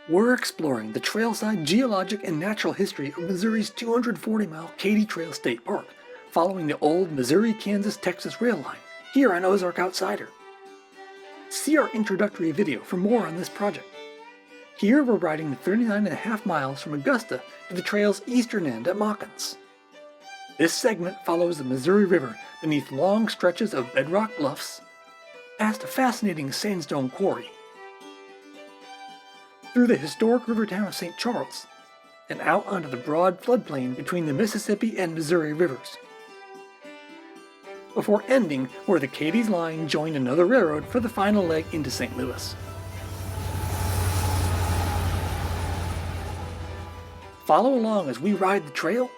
We're exploring the trailside geologic and natural history of Missouri's 240-mile Katy Trail State Park, following the old Missouri-Kansas-Texas rail line, here on Ozark Outsider. See our introductory video for more on this project. Here we're riding the 39.5 miles from Augusta to the trail's eastern end at Machens. This segment follows the Missouri River beneath long stretches of bedrock bluffs, past a fascinating sandstone quarry, through the historic river town of St. Charles, and out onto the broad floodplain between the Mississippi and Missouri rivers, before ending where the Katy's line joined another railroad for the final leg into St. Louis. Follow along as we ride the trail,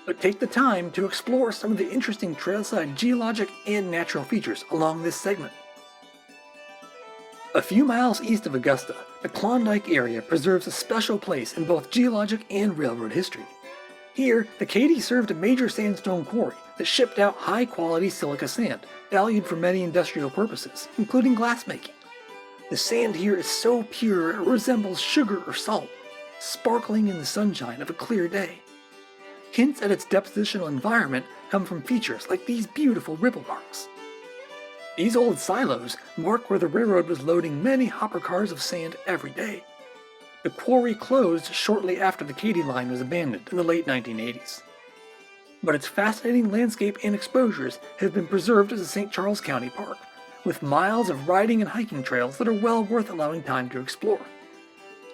but take the time to explore some of the interesting trailside geologic and natural features along this segment. A few miles east of Augusta, the Klondike area preserves a special place in both geologic and railroad history. Here, the Katy served a major sandstone quarry that shipped out high-quality silica sand, valued for many industrial purposes, including glassmaking. The sand here is so pure it resembles sugar or salt, sparkling in the sunshine of a clear day. Hints at its depositional environment come from features like these beautiful ripple marks. These old silos mark where the railroad was loading many hopper cars of sand every day. The quarry closed shortly after the Katy line was abandoned in the late 1980s. But its fascinating landscape and exposures have been preserved as a St. Charles County park, with miles of riding and hiking trails that are well worth allowing time to explore.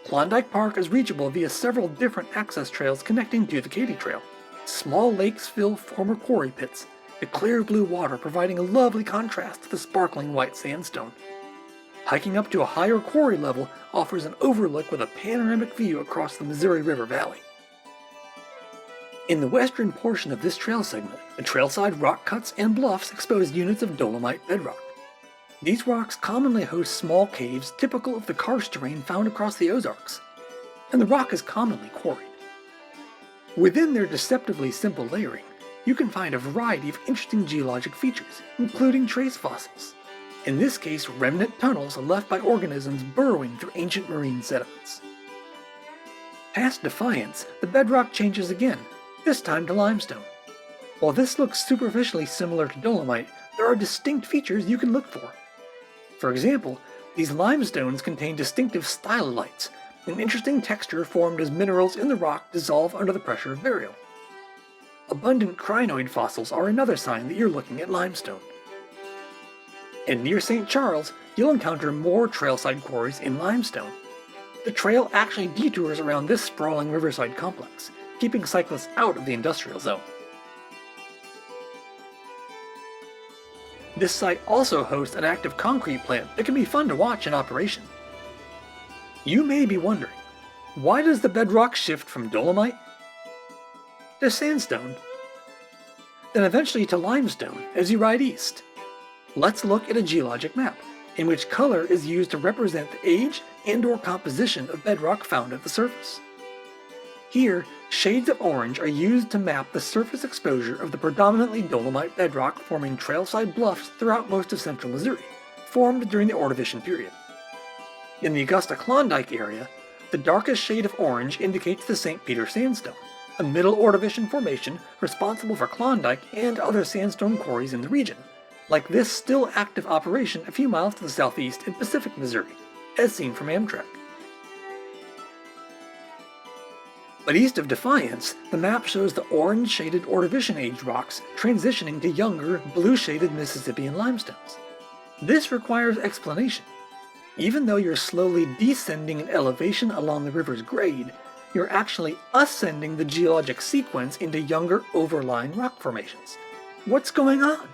Klondike Park is reachable via several different access trails connecting to the Katy Trail. Small lakes fill former quarry pits, the clear blue water providing a lovely contrast to the sparkling white sandstone. Hiking up to a higher quarry level offers an overlook with a panoramic view across the Missouri River Valley. In the western portion of this trail segment, the trailside rock cuts and bluffs expose units of dolomite bedrock. These rocks commonly host small caves typical of the karst terrain found across the Ozarks, and the rock is commonly quarried. Within their deceptively simple layering, you can find a variety of interesting geologic features, including trace fossils. In this case, remnant tunnels left by organisms burrowing through ancient marine sediments. Past Defiance, the bedrock changes again, this time to limestone. While this looks superficially similar to dolomite, there are distinct features you can look for. For example, these limestones contain distinctive stylolites, an interesting texture formed as minerals in the rock dissolve under the pressure of burial. Abundant crinoid fossils are another sign that you're looking at limestone. And near St. Charles, you'll encounter more trailside quarries in limestone. The trail actually detours around this sprawling riverside complex, keeping cyclists out of the industrial zone. This site also hosts an active concrete plant that can be fun to watch in operation. You may be wondering, why does the bedrock shift from dolomite to sandstone, then eventually to limestone as you ride east? Let's look at a geologic map, in which color is used to represent the age and/or composition of bedrock found at the surface. Here, shades of orange are used to map the surface exposure of the predominantly dolomite bedrock forming trailside bluffs throughout most of central Missouri, formed during the Ordovician period. In the Augusta Klondike area, the darkest shade of orange indicates the St. Peter Sandstone, a middle Ordovician formation responsible for Klondike and other sandstone quarries in the region, like this still active operation a few miles to the southeast in Pacific, Missouri, as seen from Amtrak. But east of Defiance, the map shows the orange-shaded Ordovician-aged rocks transitioning to younger, blue-shaded Mississippian limestones. This requires explanation. Even though you're slowly descending in elevation along the river's grade, you're actually ascending the geologic sequence into younger overlying rock formations. What's going on?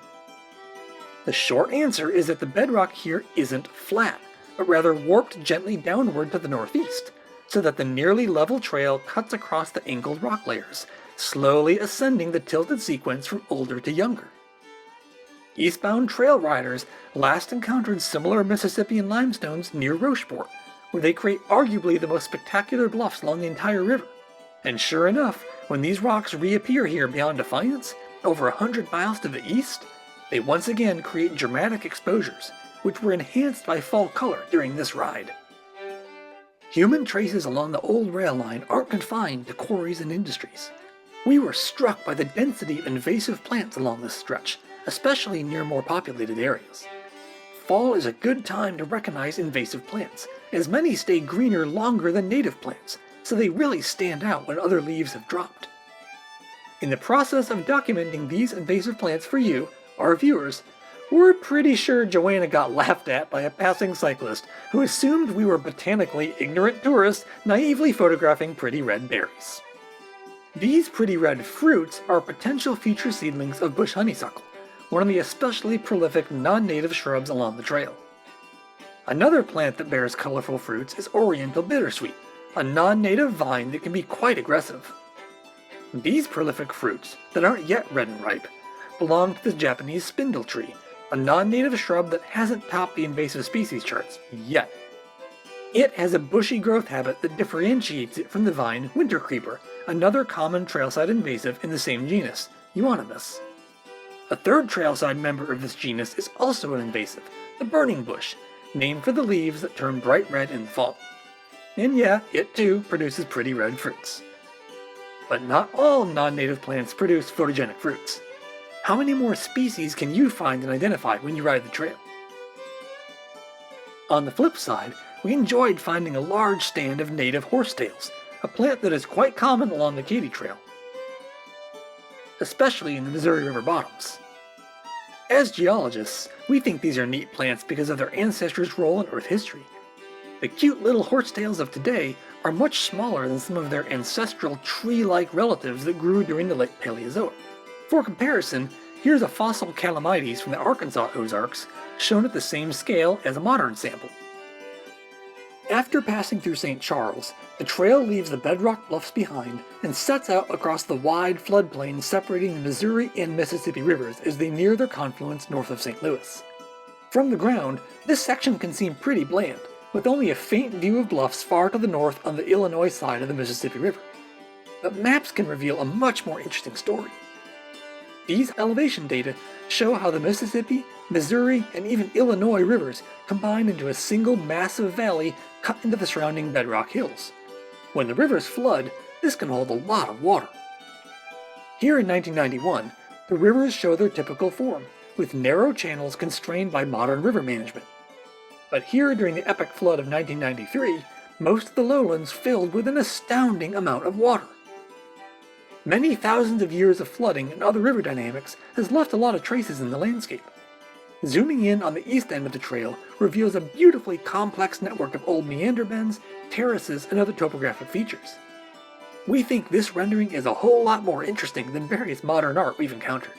The short answer is that the bedrock here isn't flat, but rather warped gently downward to the northeast, so that the nearly level trail cuts across the angled rock layers, slowly ascending the tilted sequence from older to younger. Eastbound trail riders last encountered similar Mississippian limestones near Rocheport, where they create arguably the most spectacular bluffs along the entire river. And sure enough, when these rocks reappear here beyond Defiance, over 100 miles to the east, they once again create dramatic exposures, which were enhanced by fall color during this ride. Human traces along the old rail line aren't confined to quarries and industries. We were struck by the density of invasive plants along this stretch, especially near more populated areas. Fall is a good time to recognize invasive plants, as many stay greener longer than native plants, so they really stand out when other leaves have dropped. In the process of documenting these invasive plants for you, our viewers, we're pretty sure Joanna got laughed at by a passing cyclist who assumed we were botanically ignorant tourists naively photographing pretty red berries. These pretty red fruits are potential future seedlings of bush honeysuckle, one of the especially prolific non-native shrubs along the trail. Another plant that bears colorful fruits is Oriental bittersweet, a non-native vine that can be quite aggressive. These prolific fruits, that aren't yet red and ripe, belong to the Japanese spindle tree, a non-native shrub that hasn't topped the invasive species charts yet. It has a bushy growth habit that differentiates it from the vine winter creeper, another common trailside invasive in the same genus, Euonymus. A third trailside member of this genus is also an invasive, the burning bush, named for the leaves that turn bright red in the fall. And yeah, it too produces pretty red fruits. But not all non-native plants produce photogenic fruits. How many more species can you find and identify when you ride the trail? On the flip side, we enjoyed finding a large stand of native horsetails, a plant that is quite common along the Katy Trail, especially in the Missouri River bottoms. As geologists, we think these are neat plants because of their ancestors' role in Earth history. The cute little horsetails of today are much smaller than some of their ancestral tree-like relatives that grew during the late Paleozoic. For comparison, here's a fossil Calamites from the Arkansas Ozarks, shown at the same scale as a modern sample. After passing through St. Charles, the trail leaves the Bedrock bluffs behind and sets out across the wide floodplain separating the Missouri and Mississippi rivers as they near their confluence north of St. Louis. From the ground, this section can seem pretty bland, with only a faint view of bluffs far to the north on the Illinois side of the Mississippi River. But maps can reveal a much more interesting story. These elevation data show how the Mississippi, Missouri, and even Illinois rivers combine into a single massive valley cut into the surrounding bedrock hills. When the rivers flood, this can hold a lot of water. Here in 1991, the rivers show their typical form, with narrow channels constrained by modern river management. But here during the epic flood of 1993, most of the lowlands filled with an astounding amount of water. Many thousands of years of flooding and other river dynamics has left a lot of traces in the landscape. Zooming in on the east end of the trail reveals a beautifully complex network of old meander bends, terraces, and other topographic features. We think this rendering is a whole lot more interesting than various modern art we've encountered.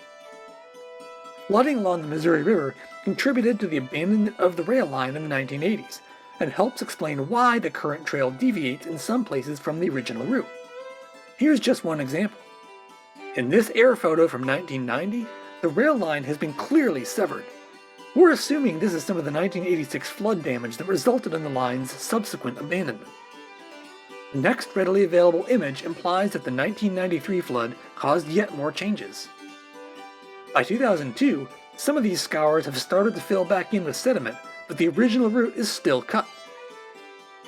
Flooding along the Missouri River contributed to the abandonment of the rail line in the 1980s, and helps explain why the current trail deviates in some places from the original route. Here's just one example. In this air photo from 1990, the rail line has been clearly severed. We're assuming this is some of the 1986 flood damage that resulted in the line's subsequent abandonment. The next readily available image implies that the 1993 flood caused yet more changes. By 2002, some of these scours have started to fill back in with sediment, but the original route is still cut.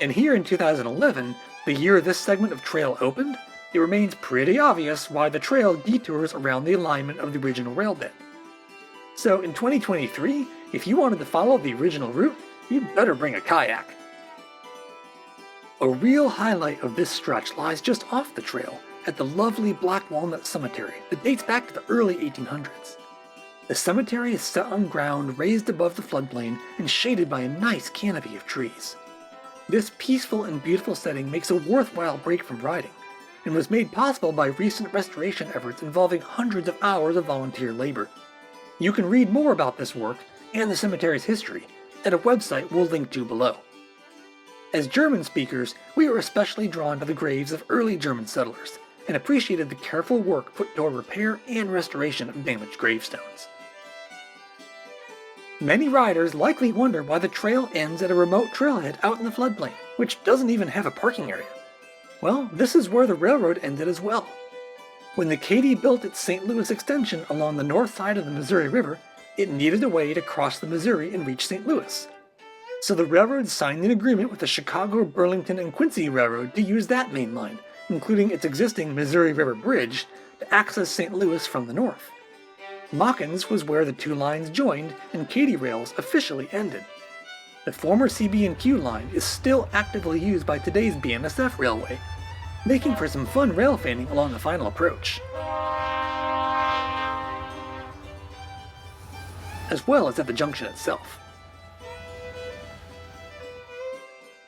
And here in 2011, the year this segment of trail opened, it remains pretty obvious why the trail detours around the alignment of the original rail bed. So in 2023, if you wanted to follow the original route, you'd better bring a kayak. A real highlight of this stretch lies just off the trail, at the lovely Black Walnut Cemetery that dates back to the early 1800s. The cemetery is set on ground raised above the floodplain and shaded by a nice canopy of trees. This peaceful and beautiful setting makes a worthwhile break from riding, and was made possible by recent restoration efforts involving hundreds of hours of volunteer labor. You can read more about this work and the cemetery's history at a website we'll link to below. As German speakers, we were especially drawn to the graves of early German settlers, and appreciated the careful work put toward repair and restoration of damaged gravestones. Many riders likely wonder why the trail ends at a remote trailhead out in the floodplain, which doesn't even have a parking area. Well, this is where the railroad ended as well. When the Katy built its St. Louis extension along the north side of the Missouri River, it needed a way to cross the Missouri and reach St. Louis. So the railroad signed an agreement with the Chicago, Burlington, and Quincy Railroad to use that main line, including its existing Missouri River Bridge, to access St. Louis from the north. Machens was where the two lines joined and Katy Rails officially ended. The former CB&Q line is still actively used by today's BNSF Railway, making for some fun rail fanning along the final approach, as well as at the junction itself.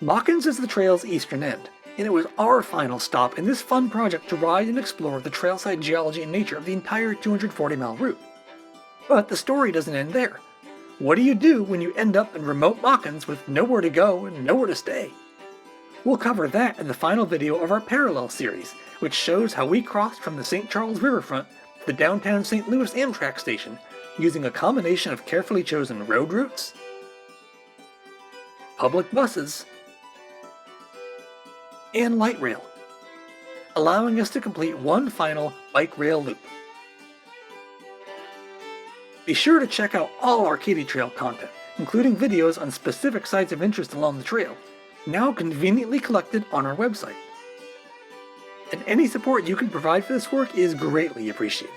Machens is the trail's eastern end, and it was our final stop in this fun project to ride and explore the trailside geology and nature of the entire 240-mile route. But the story doesn't end there. What do you do when you end up in remote Machens with nowhere to go and nowhere to stay? We'll cover that in the final video of our Parallel series, which shows how we crossed from the St. Charles riverfront to the downtown St. Louis Amtrak station using a combination of carefully chosen road routes, public buses, and light rail, allowing us to complete one final bike rail loop. Be sure to check out all our Katy Trail content, including videos on specific sites of interest along the trail, now conveniently collected on our website. And any support you can provide for this work is greatly appreciated.